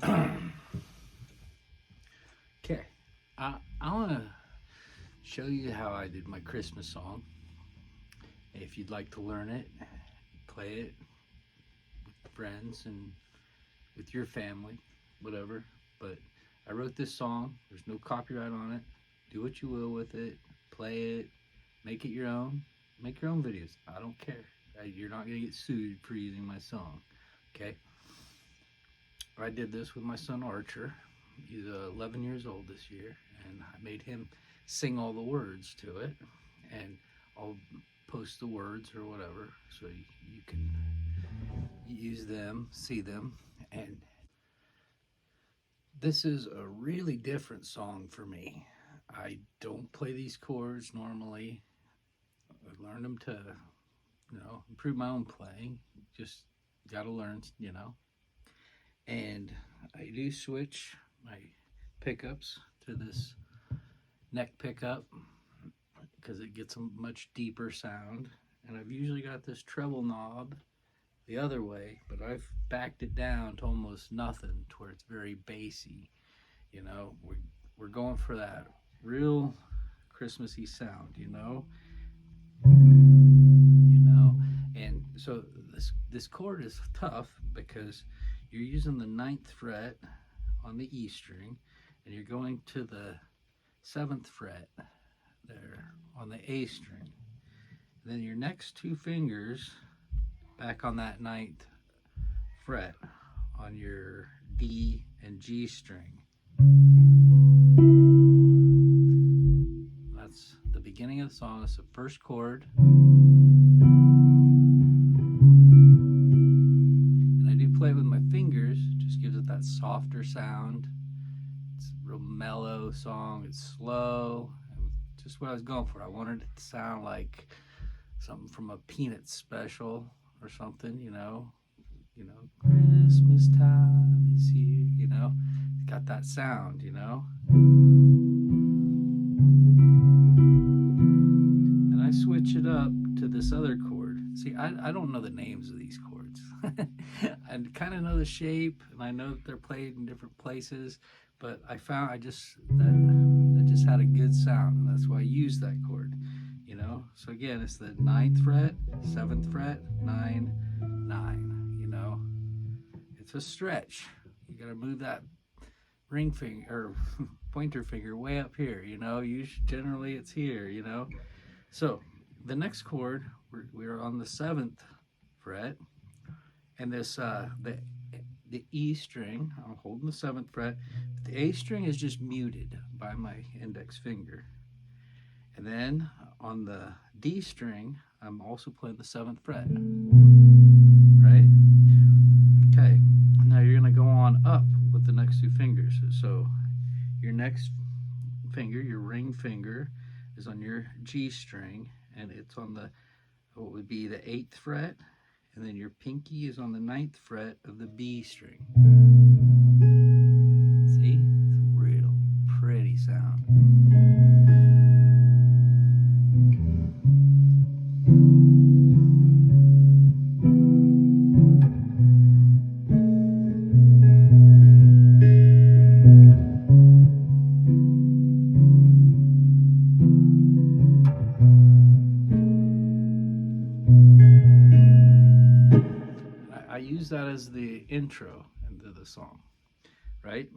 Okay, I want to show you how I did my Christmas song. If you'd like to learn it, play it with friends and with your family, whatever. But I wrote this song. There's no copyright on it. Do what you will with it. Play it. Make it your own. Make your own videos. I don't care. You're not gonna get sued for using my song. Okay. I did this with my son Archer. He's 11 years old this year, and I made him sing all the words to it. And I'll post the words or whatever so you can use them, see them. And this is a really different song for me. I don't play these chords normally. I learned them to, improve my own playing. Just got to learn, And I do switch my pickups to this neck pickup because it gets a much deeper sound. And I've usually got this treble knob the other way, but I've backed it down to almost nothing to where it's very bassy. We're going for that real Christmassy sound, And so this chord is tough because you're using the ninth fret on the E string, and you're going to the seventh fret there on the A string. And then your next two fingers back on that ninth fret on your D and G string. That's the beginning of the song. It's the first chord. And I do play it with my fingers, just gives it that softer sound. It's a real mellow song. It's slow. Just what I was going for. I wanted it to sound like something from a Peanuts special or something, Christmas time is here, It's got that sound, And I switch it up to this other chord. See, I don't know the names of these chords. I kind of know the shape, and I know that they're played in different places, but I found that just had a good sound, and that's why I used that chord. So again, it's the ninth fret, seventh fret, 9, 9. It's a stretch. You got to move that ring finger or pointer finger way up here. Generally it's here. So the next chord, we're on the seventh fret, and this the E string. I'm holding the seventh fret. The A string is just muted by my index finger. And then on the D string, I'm also playing the seventh fret, right? Okay, now you're gonna go on up with the next two fingers. So your next finger, your ring finger, is on your G string, and it's on what would be the 8th fret, and then your pinky is on the 9th fret of the B string. See? It's a real pretty sound. I use that as the intro into the song, right?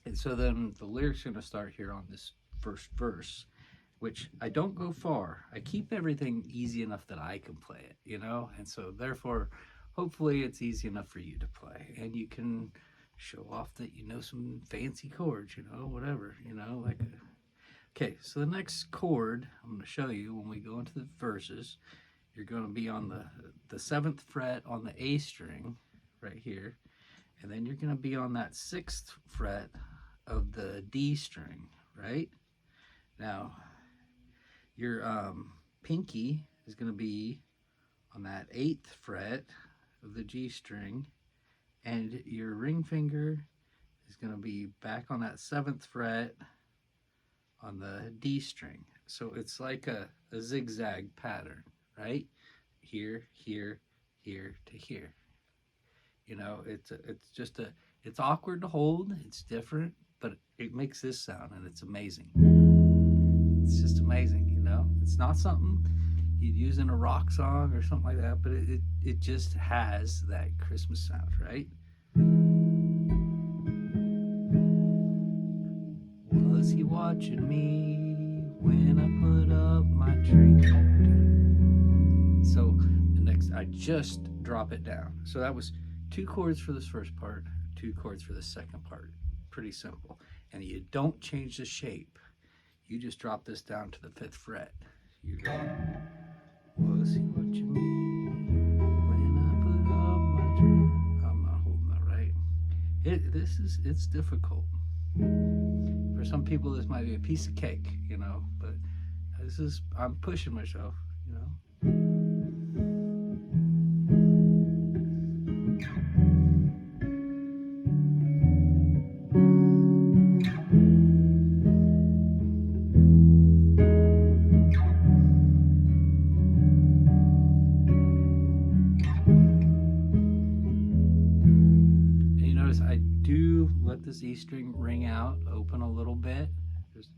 And so then the lyrics are going to start here on this first verse, which I don't go far. I keep everything easy enough that I can play it, And so therefore, hopefully it's easy enough for you to play. And you can show off that you know some fancy chords, whatever, Okay, so the next chord I'm going to show you when we go into the verses, you're going to be on the 7th fret on the A string right here, and then you're going to be on that 6th fret of the D string, right? Now, your pinky is going to be on that 8th fret of the G string, and your ring finger is going to be back on that 7th fret on the D string. So it's like a zigzag pattern, right? Here, here, here to here. It's It's awkward to hold. It's different, but it makes this sound, and it's amazing. It's just amazing, you know. It's not something you'd use in a rock song or something like that, but it just has that Christmas sound, right? Was he watching me when I put up my tree? So the next, I just drop it down. So that was 2 chords for this first part, 2 chords for the second part. Pretty simple. And you don't change the shape. You just drop this down to the 5th fret. You go, was he watching me when I put up my tree? I'm not holding that right. It's difficult. For some people, this might be a piece of cake, you know, but I'm pushing myself, you know. And you notice I do let this E string ring out, open a little bit. Just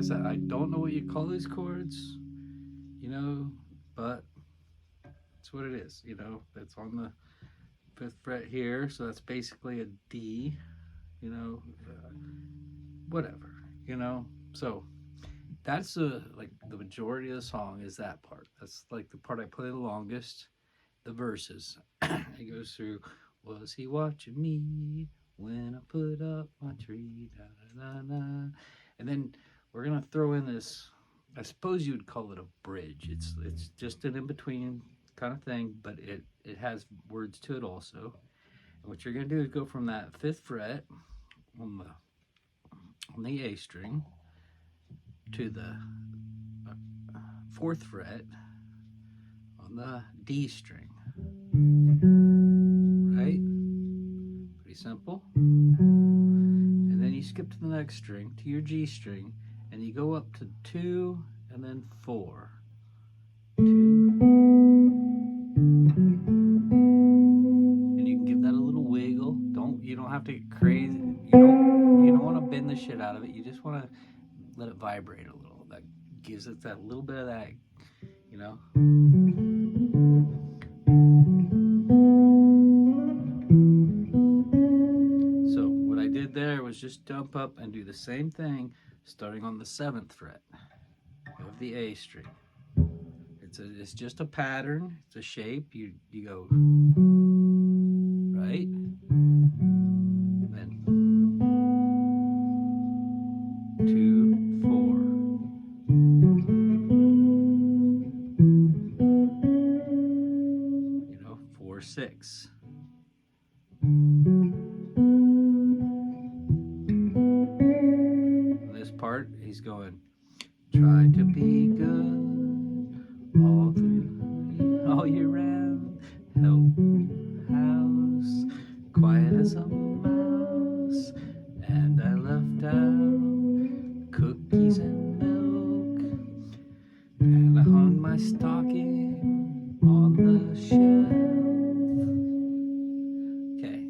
I don't know what you call these chords, you know, but that's what it is, you know. That's on the 5th fret here, so that's basically a D, you know, whatever, you know. So that's like the majority of the song is that part. That's like the part I play the longest, the verses. It goes through, was he watching me when I put up my tree, da, da, da, da. And then we're gonna throw in this, I suppose you would call it a bridge. It's just an in-between kind of thing, but it has words to it also. And what you're gonna do is go from that 5th fret on the A string to the 4th fret on the D string, right? Pretty simple. And then you skip to the next string, to your G string, and you go up to 2 and then 4. 2. And you can give that a little wiggle. You don't have to get crazy. You don't want to bend the shit out of it. You just want to let it vibrate a little. That gives it that little bit of that, you know. So what I did there was just jump up and do the same thing, starting on the 7th fret of the A string. It's just a pattern. It's a shape. You go right, then 2, 4. You know, 4, 6. This part, he's going, try to be good all year round. Help house, quiet as a mouse, and I left out cookies and milk, and I hung my stocking on the shelf. Okay.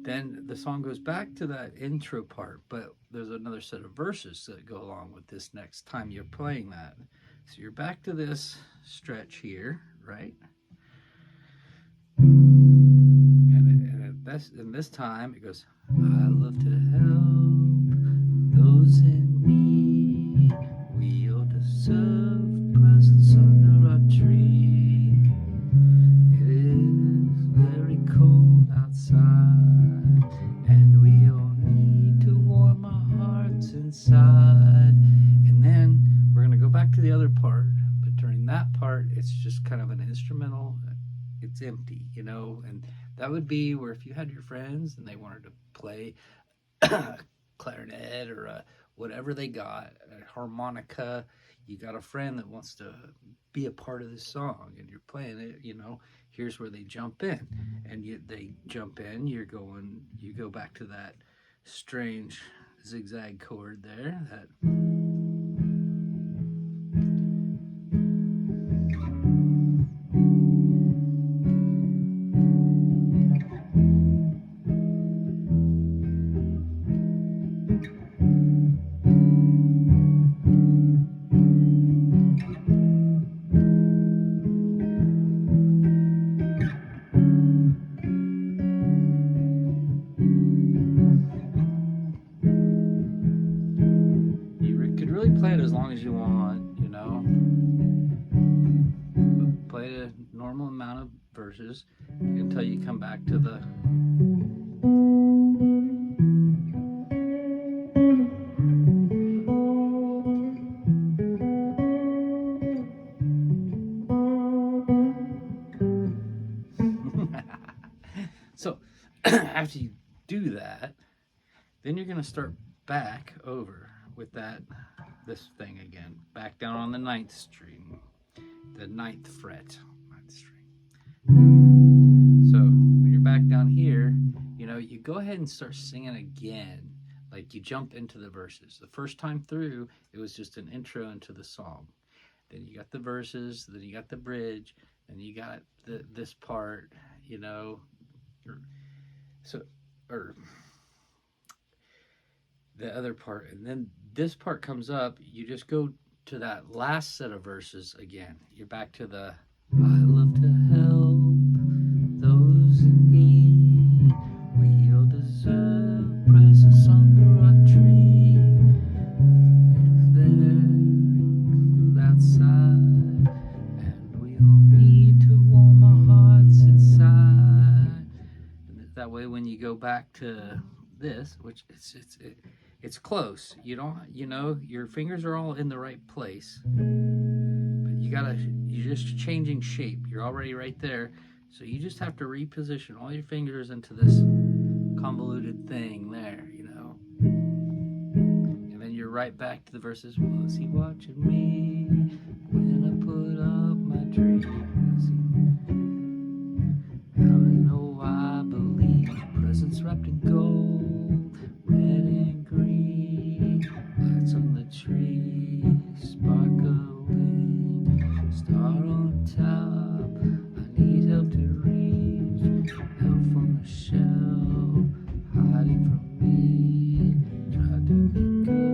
Then the song goes back to that intro part, but there's another set of verses that go along with this next time you're playing that. So you're back to this stretch here, right? And this time it goes, I love to help those in need. We ought to serve presents under our tree. It is very cold outside, and we all need to warm our hearts inside. And then we're going to go back to the other part, but during that part, it's just kind of an instrumental. It's empty, you know, and that would be where if you had your friends and they wanted to play clarinet or a whatever they got, a harmonica. You got a friend that wants to be a part of this song, and you're playing it. Here's where they jump in, and they jump in. You go back to that strange zigzag chord there. That. Play it as long as you want, play a normal amount of verses until you come back to the so after you do that, then you're going to start back over with this thing again, back down on the 9th string, the 9th fret, 9th string. So when you're back down here, you go ahead and start singing again, like you jump into the verses. The first time through, it was just an intro into the song. Then you got the verses, then you got the bridge, and you got this part, or the other part, and then this part comes up. You just go to that last set of verses again. You're back to the I love to help those in need. We all deserve presents under our tree. If they're outside, and we all need to warm our hearts inside. And that way, when you go back to this, which it's close. Your fingers are all in the right place, but you're just changing shape. You're already right there, so you just have to reposition all your fingers into this convoluted thing there, and then you're right back to the verses. Was he watching me when I put up my tree? How I know I believe presents wrapped in gold, red and green, lights on the tree, sparkling, star on top. I need help to reach, help from the shelf, hiding from me, try to be good.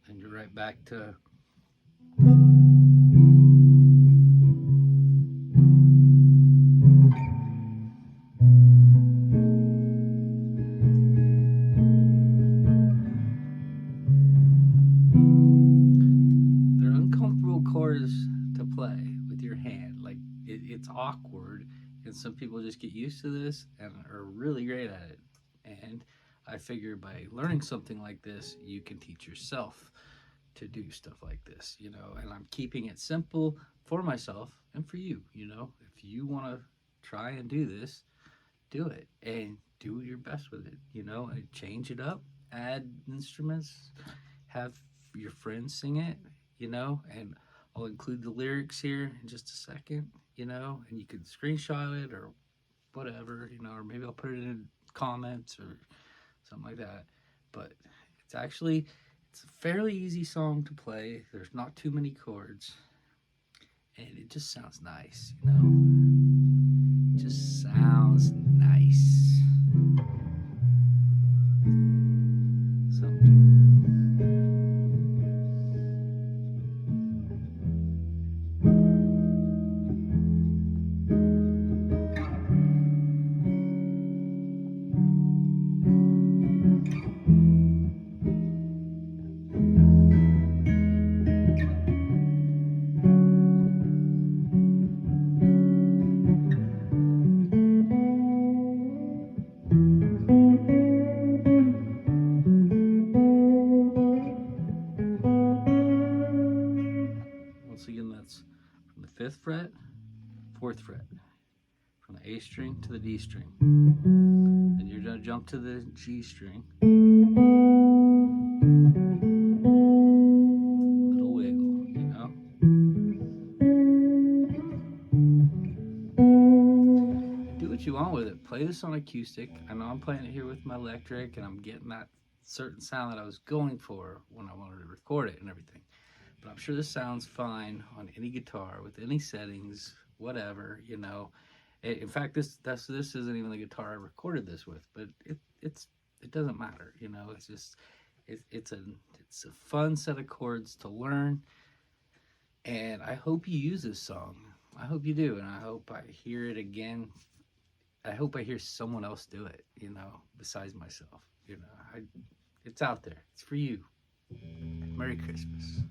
And you're right back to they're uncomfortable chords to play with your hand. Like it's awkward, and some people just get used to this and are really great at it. And I figure by learning something like this, you can teach yourself to do stuff like this, and I'm keeping it simple for myself and for you, if you want to try and do this, do it and do your best with it, and change it up, add instruments, have your friends sing it, and I'll include the lyrics here in just a second, and you can screenshot it or whatever, or maybe I'll put it in comments or something like that. But it's a fairly easy song to play. There's not too many chords, and it just sounds nice, It just sounds nice. So 5th fret, 4th fret, from the A string to the D string. Then you're going to jump to the G string. Little wiggle, you know. Do what you want with it. Play this on acoustic. I know I'm playing it here with my electric, and I'm getting that certain sound that I was going for when I wanted to record it and everything. But I'm sure this sounds fine on any guitar with any settings, whatever, you know. In fact, this isn't even the guitar I recorded this with, but it doesn't matter, you know. It's just it's a fun set of chords to learn, and I hope you use this song. I hope you do, and I hope I hear it again. I hope I hear someone else do it, you know, besides myself. You know, it's out there. It's for you. Merry Christmas.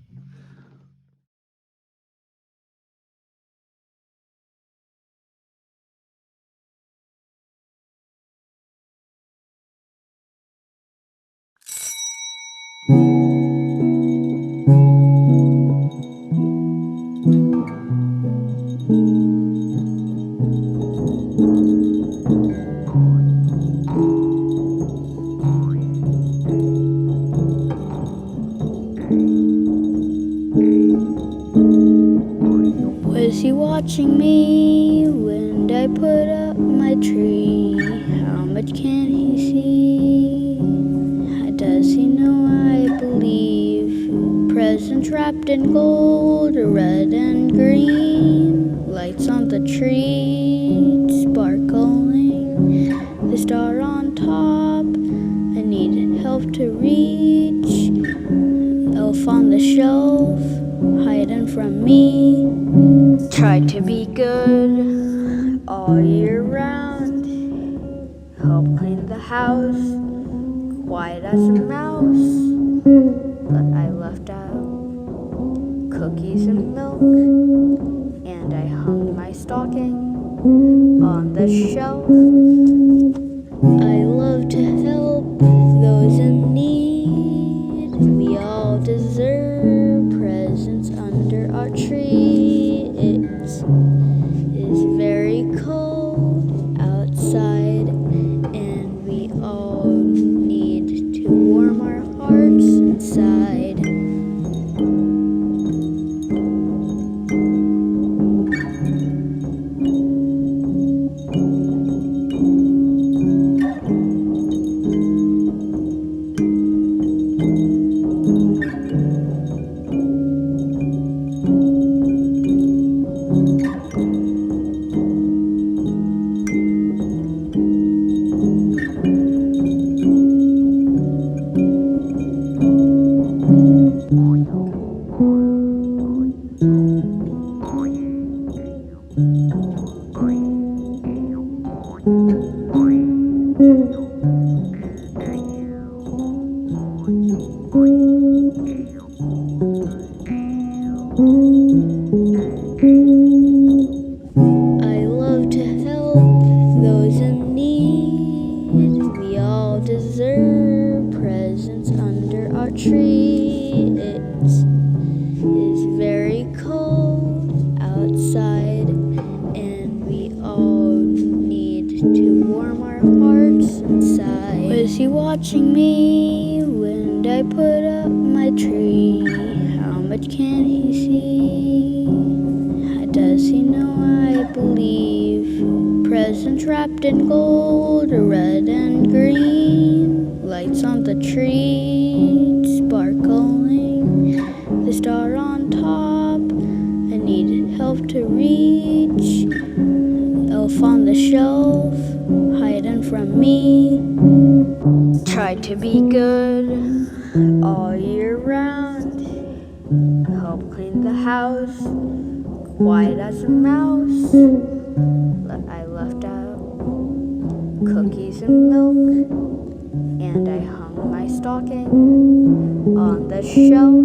Was he watching me when I put up my tree? How much can he see? Does he know I believe presents wrapped in gold, red and green, lights on the tree sparkling, the star on top? I need help to reach, elf on the shelf hiding from me. Try to be good all year round, help clean the house, quiet as a mouse, but I left out cookies and milk, and I hung my stocking on the shelf. I love to help those in need, we all deserve presents under our tree. It is very cold outside, and we all need to warm our hearts inside. I love to help those in need, we all deserve presents under our tree. It is very cold outside, and we all need to warm our hearts inside. Was he watching me when I put up my tree? How much can he see? Does he know I believe presents wrapped in gold, red and green, lights on the tree sparkling, the star on top? I need help to reach, elf on the shelf hiding from me. Try to be good all year round, help clean the house, quiet as a mouse, but I left out cookies and milk, and I hung my stocking on the shelf.